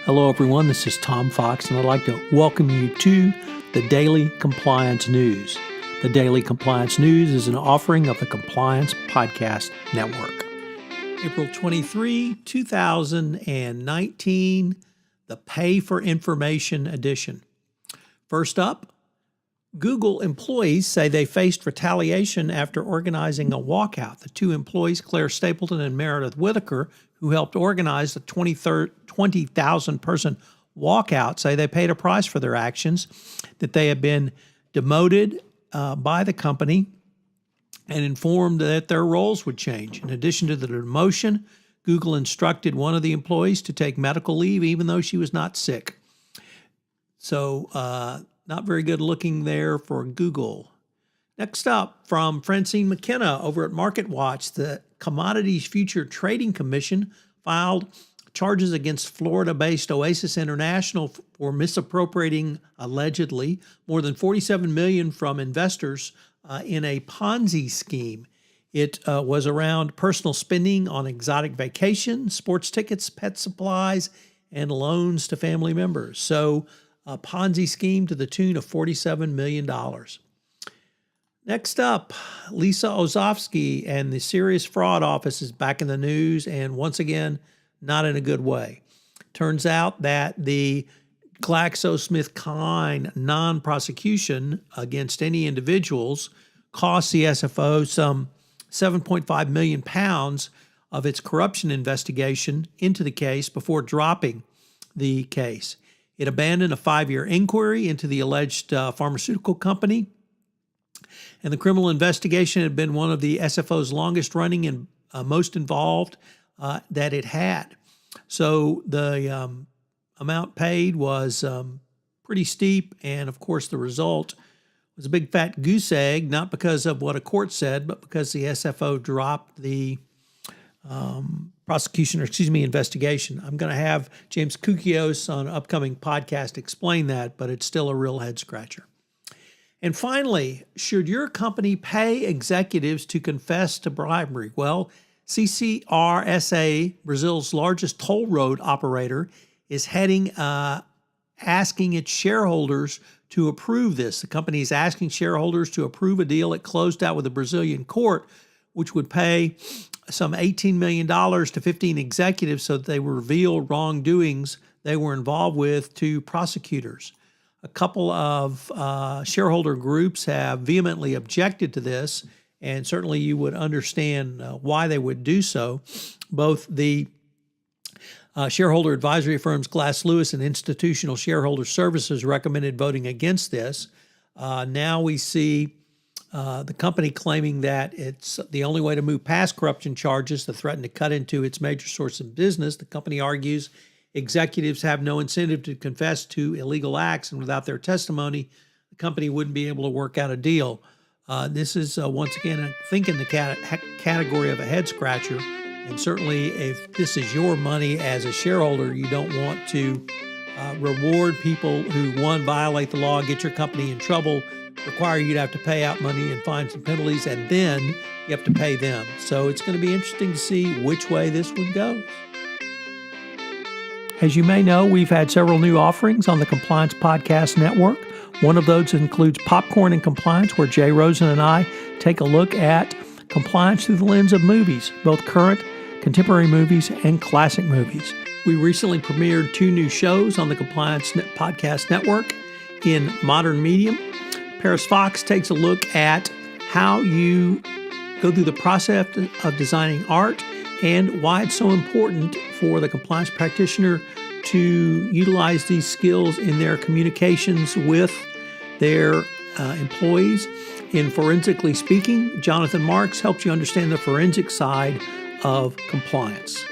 Hello, everyone. This is Tom Fox, and I'd like to welcome you to the Daily Compliance News. The Daily Compliance News is an offering of the Compliance Podcast Network. April 23, 2019, the Pay for Information edition. First up, Google employees say they faced retaliation after organizing a walkout. The two employees, Claire Stapleton and Meredith Whitaker, who helped organize the 20,000-person walkout, say they paid a price for their actions, that they had been demoted by the company and informed that their roles would change. In addition to the demotion, Google instructed one of the employees to take medical leave even though she was not sick. So not very good looking there for Google. Next up, from Francine McKenna over at MarketWatch, the Commodities Future Trading Commission filed charges against Florida-based Oasis International for misappropriating, allegedly, more than $47 million from investors in a Ponzi scheme. It was around personal spending on exotic vacations, sports tickets, pet supplies, and loans to family members. So a Ponzi scheme to the tune of $47 million. Next up, Lisa Ozofsky and the Serious Fraud Office is back in the news, and once again, not in a good way. Turns out that the GlaxoSmithKline non-prosecution against any individuals cost the SFO some 7.5 million pounds of its corruption investigation into the case before dropping the case. It abandoned a 5-year inquiry into the alleged pharmaceutical company, and the criminal investigation had been one of the SFO's longest running and most involved that it had. So the amount paid was pretty steep, and of course the result was a big fat goose egg, not because of what a court said, but because the SFO dropped the investigation. I'm going to have James Koukios on an upcoming podcast explain that, but it's still a real head scratcher. And finally, should your company pay executives to confess to bribery? Well, CCRSA, Brazil's largest toll road operator, is asking its shareholders to approve this. The company is asking shareholders to approve a deal it closed out with a Brazilian court, which would pay some $18 million to 15 executives so that they would reveal wrongdoings they were involved with to prosecutors. A couple of shareholder groups have vehemently objected to this, and certainly you would understand why they would do so. Both the shareholder advisory firms Glass Lewis and Institutional Shareholder Services recommended voting against this. Now we see the company claiming that it's the only way to move past corruption charges to threaten to cut into its major source of business. The company argues executives have no incentive to confess to illegal acts, and without their testimony, the company wouldn't be able to work out a deal. This is, once again, I think in the category of a head scratcher. And certainly if this is your money as a shareholder, you don't want to reward people who, one, violate the law, get your company in trouble, require you to have to pay out money and fines and penalties, and then you have to pay them. So it's going to be interesting to see which way this one goes. As you may know, we've had several new offerings on the Compliance Podcast Network. One of those includes Popcorn and Compliance, where Jay Rosen and I take a look at compliance through the lens of movies, both current, contemporary movies, and classic movies. We recently premiered 2 new shows on the Compliance Podcast Network in modern medium. Paris Fox takes a look at how you go through the process of designing art and why it's so important for the compliance practitioner to utilize these skills in their communications with their employees. In Forensically Speaking, Jonathan Marks helps you understand the forensic side of compliance.